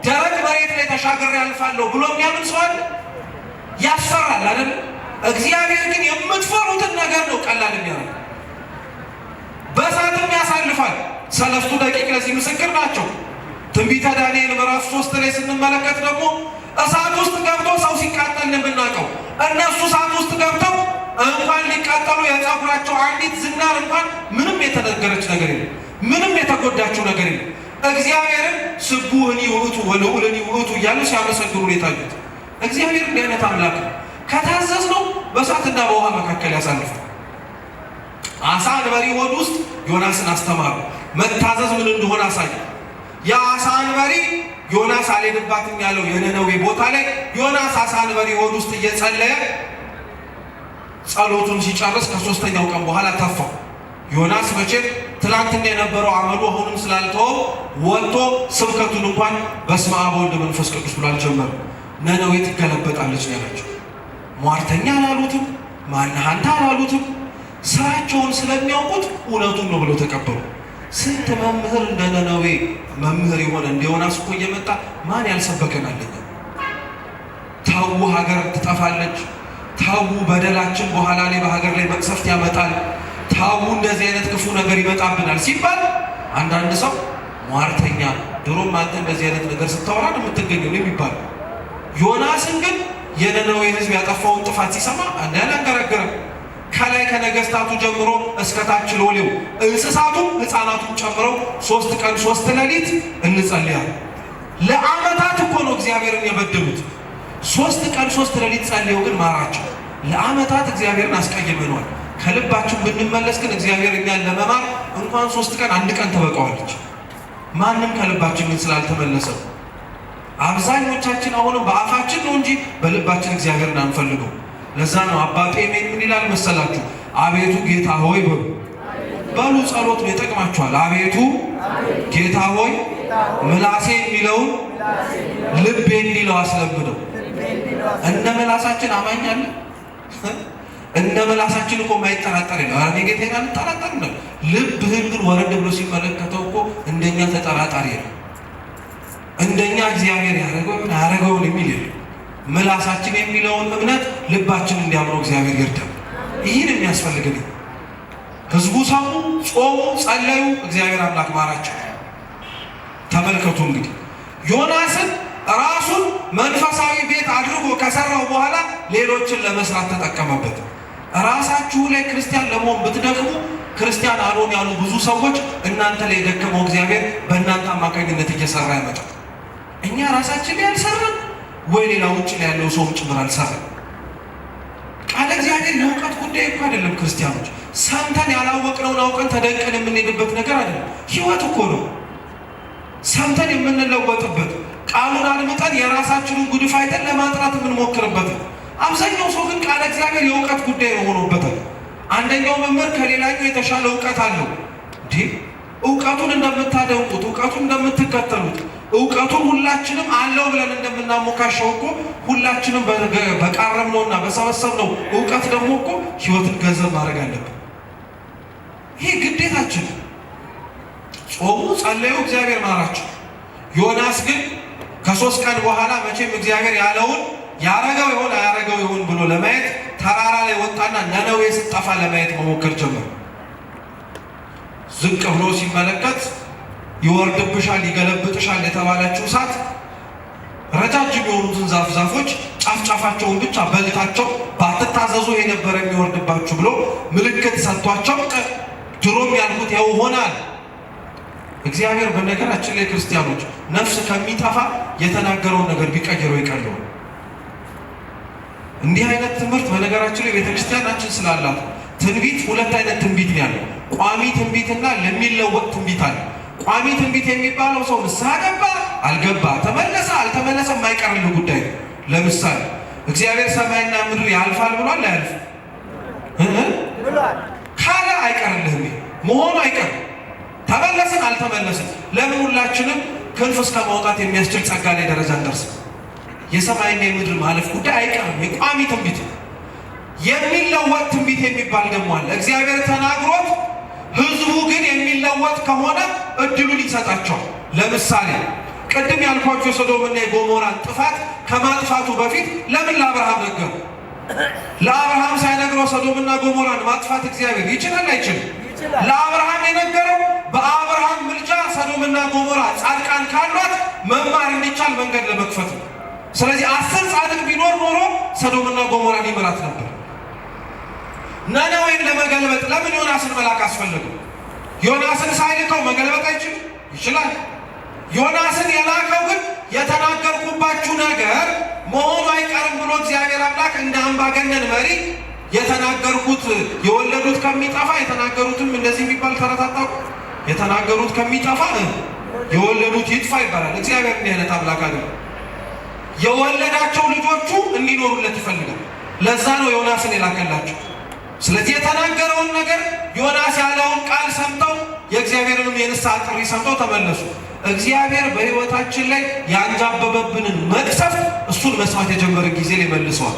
ደረቅ መሬት ላይ ተሻግሬ አልፋለሁ ብሎ የሚያምን ሰው አለ? ያስፈራል አይደል? እግዚአብሔር ግን የምትፈሩትን ነገር ነው ቀላል የሚያደርግ። በእሳትም ያሳልፋል። ሰለስቱ ደቂቅ ለዚህ ምስክር ናቸው። ትንቢተ ዳንኤል ምዕራፍ 3 ላይ ስንመለከት ደግሞ እሳት ውስጥ ገብቶ ሰው ሲቃጠል የምናውቀው፣ እነሱ እሳት ውስጥ ገብተው እንኳን ሊቃጠሉ የፀጉራቸው አንዲት ዝናር እንኳን ምንም የተነገረች ነገር የለም፣ ምንም የተጎዳቸው ነገር የለም። እግዚአብሔርን ስቡህኒ ውእቱ ወልዑልኒ ውእቱ እያሉ ሲያመሰግኑ የታዩት እግዚአብሔር እንዲህ አይነት አምላክ ነው። ከታዘዝነው በእሳትና በውሃ መካከል ያሳልፋል። አሳ አንበሪ ሆድ ውስጥ ዮናስን አስተማሩ። መታዘዝ ምን እንደሆነ አሳየ። የአሳ አንበሪ ዮናስ አልሄድባትም ያለው የነነዌ ቦታ ላይ ዮናስ አሳ አንበሪ ሆድ ውስጥ እየጸለየ ጸሎቱን ሲጨርስ ከ3ኛው ቀን በኋላ ተፋው። ዮናስ መቼም ትላንትና የነበረው አመሉ አሁንም ስላልተወው ወጥቶ ስብከቱን እንኳን በስመ አብ ወወልድ ወመንፈስ ቅዱስ ብሎ አልጀመረም። ነነዌ ትገለበጣለች ነው ያላቸው። ሟርተኛ አላሉትም፣ ማነህ አንተ አላሉትም። ስራቸውን ስለሚያውቁት እውነቱን ነው ብለው ተቀበሉ። ስንት መምህር እንደ ነነዌ መምህር የሆነ እንደ ዮናስ እኮ እየመጣ ማን ያልሰበከናለኝ? ተው ሀገር ትጠፋለች፣ ተው በደላችን በኋላ ላይ በሀገር ላይ መቅሰፍት ያመጣል፣ ተው እንደዚህ አይነት ክፉ ነገር ይመጣብናል ሲባል አንዳንድ ሰው ሟርተኛ፣ ድሮም አንተ እንደዚህ አይነት ነገር ስታወራ ነው የምትገኘው የሚባል። ዮናስን ግን የነነዌ ሕዝብ ያጠፋውን ጥፋት ሲሰማ አንገራገረም። ከላይ ከነገስታቱ ጀምሮ እስከታች ሎሌው እንስሳቱ ሕፃናቱን ጨምረው 3 ቀን 3 ሌሊት እንጸልያለን። ለዓመታት እኮ ነው እግዚአብሔርን የበደሉት። 3 ቀን 3 ሌሊት ጸልየው ግን ማራቸው። ለዓመታት እግዚአብሔርን አስቀይመነዋል። ከልባችን ብንመለስ ግን እግዚአብሔር እኛን ለመማር እንኳን 3 ቀን 1 ቀን ተበቃዋለች። ማንም ከልባችን ግን ስላልተመለሰ አብዛኞቻችን አሁንም በአፋችን ነው እንጂ በልባችን እግዚአብሔርን አንፈልገው። ለዛ ነው አባ ጴሜን ምን ይላል መሰላችሁ? አቤቱ ጌታ ሆይ በሉ። ጸሎት ነው ይጠቅማችኋል። አቤቱ ጌታ ሆይ ምላሴ የሚለውን ልቤ የሚለው አስለምደው። እነ ምላሳችን አማኛለ እነ ምላሳችን እኮ የማይጠራጠር ነው። አረ ጌታዬን አልጠራጠርም ነው። ልብህን ግን ወረድ ብሎ ሲመለከተው እኮ እንደኛ ተጠራጣሪ ነው። እንደኛ እግዚአብሔር ያደረገውን የሚል ምላሳችን የሚለውን እምነት ልባችን እንዲያምረው እግዚአብሔር ይርዳል። ይህን የሚያስፈልግን ህዝቡ ሰሙ፣ ጾሙ፣ ጸለዩ፣ እግዚአብሔር አምላክ ማራቸው። ተመልከቱ እንግዲህ ዮናስን ራሱን መንፈሳዊ ቤት አድርጎ ከሰራው በኋላ ሌሎችን ለመስራት ተጠቀመበት። ራሳችሁ ላይ ክርስቲያን ለመሆን ብትደክሙ ክርስቲያን አልሆን ያሉ ብዙ ሰዎች እናንተ ላይ የደከመው እግዚአብሔር በእናንተ አማካኝነት እየሰራ ያመጣል። እኛ ራሳችን ላይ አልሰራም ወይ ሌላ ውጭ ላይ ያለው ሰው ጭምር አልሰራም። ቃለ እግዚአብሔር የእውቀት ጉዳይ እኮ አይደለም። ክርስቲያኖች ሰምተን ያላወቅነውን አውቀን ተደንቀን የምንሄድበት ነገር አይደለም። ህይወት እኮ ነው ሰምተን የምንለወጥበት፣ ቃሉን አድምጠን የራሳችንን ጉድፍ አይተን ለማጥራት የምንሞክርበት። አብዛኛው ሰው ግን ቃለ እግዚአብሔር የእውቀት ጉዳይ ሆኖበታል። አንደኛው መምህር ከሌላኛው የተሻለ እውቀት አለው። እውቀቱን እንደምታደንቁት፣ እውቀቱን እንደምትከተሉት፣ እውቀቱን ሁላችንም አለው ብለን እንደምናሞካሸው እኮ ሁላችንም በቃረምነውና በሰበሰብነው እውቀት ደግሞ እኮ ህይወትን ገንዘብ ማድረግ አለብን። ይሄ ግዴታችን። ጾሙ፣ ጸለዩ፣ እግዚአብሔር ማራቸው። ዮናስ ግን ከ3 ቀን በኋላ መቼም እግዚአብሔር ያለውን ያረገው ይሆን አያረገው ይሆን ብሎ ለማየት ተራራ ላይ ወጣና ነነዌ ስትጠፋ ለማየት መሞከር ጀመረ። ዝቅ ብሎ ሲመለከት ይወርድብሻል፣ ይገለብጥሻል የተባለችው እሳት ረጃጅም የሆኑትን ዛፎች ጫፍጫፋቸውን ብቻ በልታቸው ባትታዘዙ የነበረ የሚወርድባችሁ ብሎ ምልክት ሰጥቷቸው ድሮም ያልኩት ያው ሆናል። እግዚአብሔር በነገራችን ላይ ክርስቲያኖች ነፍስ ከሚጠፋ የተናገረውን ነገር ቢቀይረው ይቀለዋል። እንዲህ አይነት ትምህርት በነገራችን ላይ ቤተክርስቲያናችን ስላላት ትንቢት ሁለት አይነት ትንቢት ነው ያለው። ቋሚ ትንቢትና ለሚለወጥ ትንቢት አለ። ቋሚ ትንቢት የሚባለው ሰው ንስሐ ገባ አልገባ፣ ተመለሰ አልተመለሰ የማይቀርልህ ጉዳይ ነው። ለምሳሌ እግዚአብሔር ሰማይና ምድር ያልፋል ብሏል አያልፍም? ካለ አይቀርልህም፣ መሆኑ አይቀርም። ተመለስን አልተመለስን ለምን ሁላችንም ክንፍ እስከ ማውጣት የሚያስችል ጸጋ ላይ ደረጃ እንደርስም? የሰማይና የምድር ማለፍ ጉዳይ አይቀርም። የቋሚ ትንቢት የሚለወጥ ትንቢት የሚባል ደግሞ አለ። እግዚአብሔር ተናግሮት ህዝቡ ግን የሚለወጥ ከሆነ እድሉን ይሰጣቸዋል። ለምሳሌ ቅድም ያልኳቸው የሶዶምና የጎሞራን ጥፋት ከማጥፋቱ በፊት ለምን ለአብርሃም ነገሩ? ለአብርሃም ሳይነግረው ሶዶምና ጎሞራን ማጥፋት እግዚአብሔር ይችላል አይችልም? ለአብርሃም የነገረው በአብርሃም ምልጃ ሰዶምና ጎሞራ ጻድቃን ካሏት መማር እንዲቻል መንገድ ለመክፈት ነው። ስለዚህ 10 ጻድቅ ቢኖር ኖሮ ሰዶምና ጎሞራን ይመራት ነበር። ነነዌን ለመገልበጥ ለምን ዮናስን መላክ አስፈለገው? ዮናስን ሳይልከው መገልበጥ አይችልም? ይችላል። ዮናስን የላከው ግን የተናገርኩባችሁ ነገር መሆኑ አይቀርም ብሎ እግዚአብሔር አምላክ እንደ አምባገነን መሪ የተናገርኩት የወለዱት ከሚጠፋ የተናገሩትም እንደዚህ የሚባል ተረት አታውቁ? የተናገሩት ከሚጠፋ የወለዱት ይጥፋ ይባላል። እግዚአብሔር እንዲህ አይነት አምላክ አይደለም። የወለዳቸው ልጆቹ እንዲኖሩለት ይፈልጋል። ለዛ ነው ዮናስን የላከላቸው። ስለዚህ የተናገረውን ነገር ዮናስ ያለውን ቃል ሰምተው የእግዚአብሔርንም የንስሐ ጥሪ ሰምተው ተመለሱ። እግዚአብሔር በሕይወታችን ላይ ያንጃበበብንን መቅሰፍት እሱን መስማት የጀመረ ጊዜ ላይ መልሰዋል።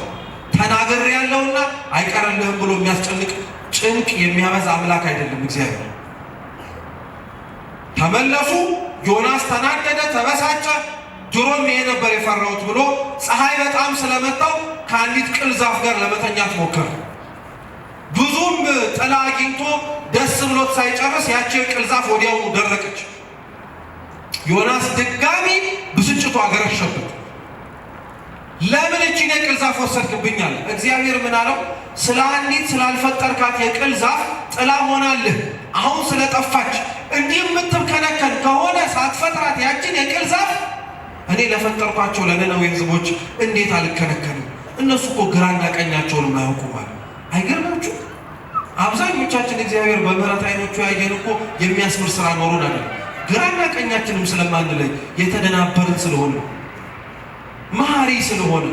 ተናገር ያለውና አይቀርልህም ብሎ የሚያስጨንቅ ጭንቅ የሚያበዛ አምላክ አይደለም እግዚአብሔር። ተመለሱ። ዮናስ ተናደደ፣ ተበሳጨ። ድሮም ይሄ ነበር የፈራሁት ብሎ ፀሐይ በጣም ስለመጣው ከአንዲት ቅል ዛፍ ጋር ለመተኛት ሞከረ። ብዙም ጥላ አግኝቶ ደስ ብሎት ሳይጨርስ ያቺ ቅል ዛፍ ወዲያውኑ ደረቀች። ዮናስ ድጋሚ ብስጭቱ አገረሸበት። ለምን እቺን የቅል ዛፍ ወሰድክብኛል? እግዚአብሔር ምን አለው? ስለ አንዲት ስላልፈጠርካት የቅል ዛፍ ጥላ ሆናልህ። አሁን ስለጠፋች እንዲህ የምትከነከን ከሆነ ሳትፈጥራት ያችን የቅል ዛፍ እኔ ለፈጠርኳቸው ለነነዌ ሕዝቦች እንዴት አልከነከንም? እነሱ እኮ ግራና ቀኛቸውን አያውቁም አለ። አይገርማችሁ? አብዛኞቻችን እግዚአብሔር በምሕረት ዓይኖቹ ያየን እኮ የሚያስምር ስራ ኖሮን አይደለም፣ ግራና ቀኛችንም ስለማንለይ የተደናበርን ስለሆነ መሐሪ ስለሆነ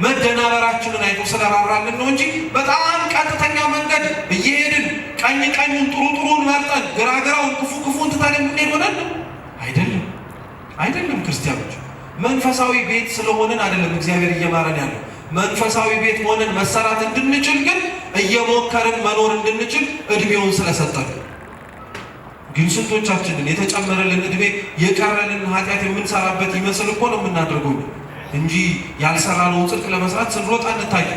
መደናበራችንን አይቶ ስለራራልን ነው እንጂ በጣም ቀጥተኛ መንገድ እየሄድን ቀኝ ቀኙን ጥሩ ጥሩን መርጠን ግራ ግራውን ክፉ ክፉን ትተን የምንሄድ ሆነን አይደለም። አይደለም ክርስቲያኖች፣ መንፈሳዊ ቤት ስለሆንን አይደለም እግዚአብሔር እየማረን ያለው። መንፈሳዊ ቤት ሆነን መሰራት እንድንችል ግን እየሞከርን መኖር እንድንችል እድሜውን ስለሰጠን። ግን ስንቶቻችንን የተጨመረልን እድሜ የቀረልን ኃጢአት የምንሰራበት ይመስል እኮ ነው የምናደርገው እንጂ ያልሰራነውን ጽድቅ ለመስራት ስንሮጥ አንታየ።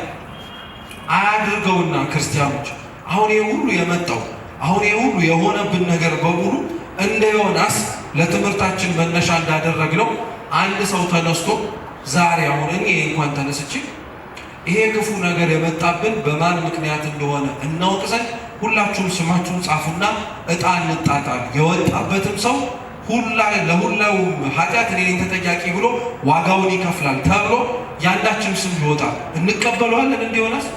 አያድርገውና ክርስቲያኖች፣ አሁን ይሄ ሁሉ የመጣው አሁን ይሄ ሁሉ የሆነብን ነገር በሙሉ እንደ ዮናስ ለትምህርታችን መነሻ እንዳደረግነው አንድ ሰው ተነስቶ ዛሬ አሁን እኔ እንኳን ተነስቼ ይሄ ክፉ ነገር የመጣብን በማን ምክንያት እንደሆነ እናውቅ ዘንድ ሁላችሁም ስማችሁን ጻፉና ዕጣ እንጣጣል። የወጣበትም ሰው ለሁላውም ኃጢአት እኔ ተጠያቂ ብሎ ዋጋውን ይከፍላል ተብሎ ያንዳችን ስም ይወጣል። እንቀበለዋለን። እንዲሆነስ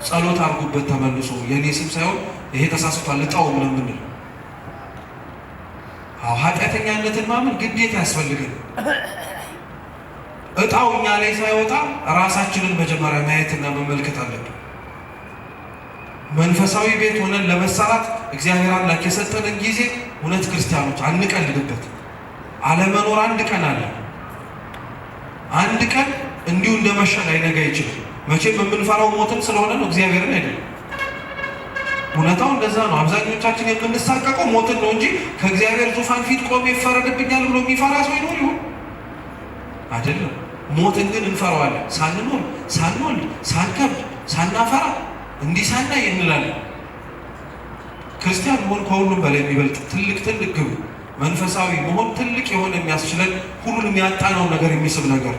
ጸሎት አድርጉበት ተመልሶ የኔ ስም ሳይሆን ይሄ ተሳስቷል ዕጣው ምን ምንል። አዎ ኃጢአተኛነትን ማመን ግዴታ ያስፈልገን። ዕጣው እኛ ላይ ሳይወጣ ራሳችንን መጀመሪያ ማየትና መመልከት አለብን። መንፈሳዊ ቤት ሆነን ለመሰራት እግዚአብሔር አምላክ የሰጠንን ጊዜ እውነት ክርስቲያኖች አንቀልድበት። አለመኖር አንድ ቀን አለ። አንድ ቀን እንዲሁ እንደመሸ ላይነጋ ይችላል። መቼም የምንፈራው ሞትን ስለሆነ ነው፣ እግዚአብሔርን አይደለም። እውነታው እንደዛ ነው። አብዛኞቻችን የምንሳቀቀው ሞትን ነው እንጂ ከእግዚአብሔር ዙፋን ፊት ቆሜ ይፈረድብኛል ብሎ የሚፈራ ሰው ይኖር ይሆን? አይደለም። ሞትን ግን እንፈራዋለን። ሳንኖር፣ ሳንወልድ፣ ሳንከብድ፣ ሳናፈራ እንዲህ ሳናይ እንላለን። ክርስቲያን መሆን ከሁሉም በላይ የሚበልጥ ትልቅ ግብ፣ መንፈሳዊ መሆን ትልቅ የሆነ የሚያስችለን ሁሉንም ያጣነው ነገር የሚስብ ነገር።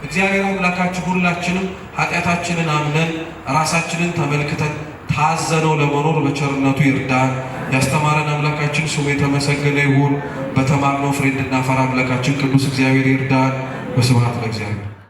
እግዚአብሔር አምላካችን ሁላችንም ኃጢአታችንን አምነን ራሳችንን ተመልክተን ታዘነው ለመኖር በቸርነቱ ይርዳን። ያስተማረን አምላካችን ስሙ የተመሰገነ ይሁን። በተማርነው ፍሬ እንድናፈራ አምላካችን ቅዱስ እግዚአብሔር ይርዳን። በስብሐት ለእግዚአብሔር።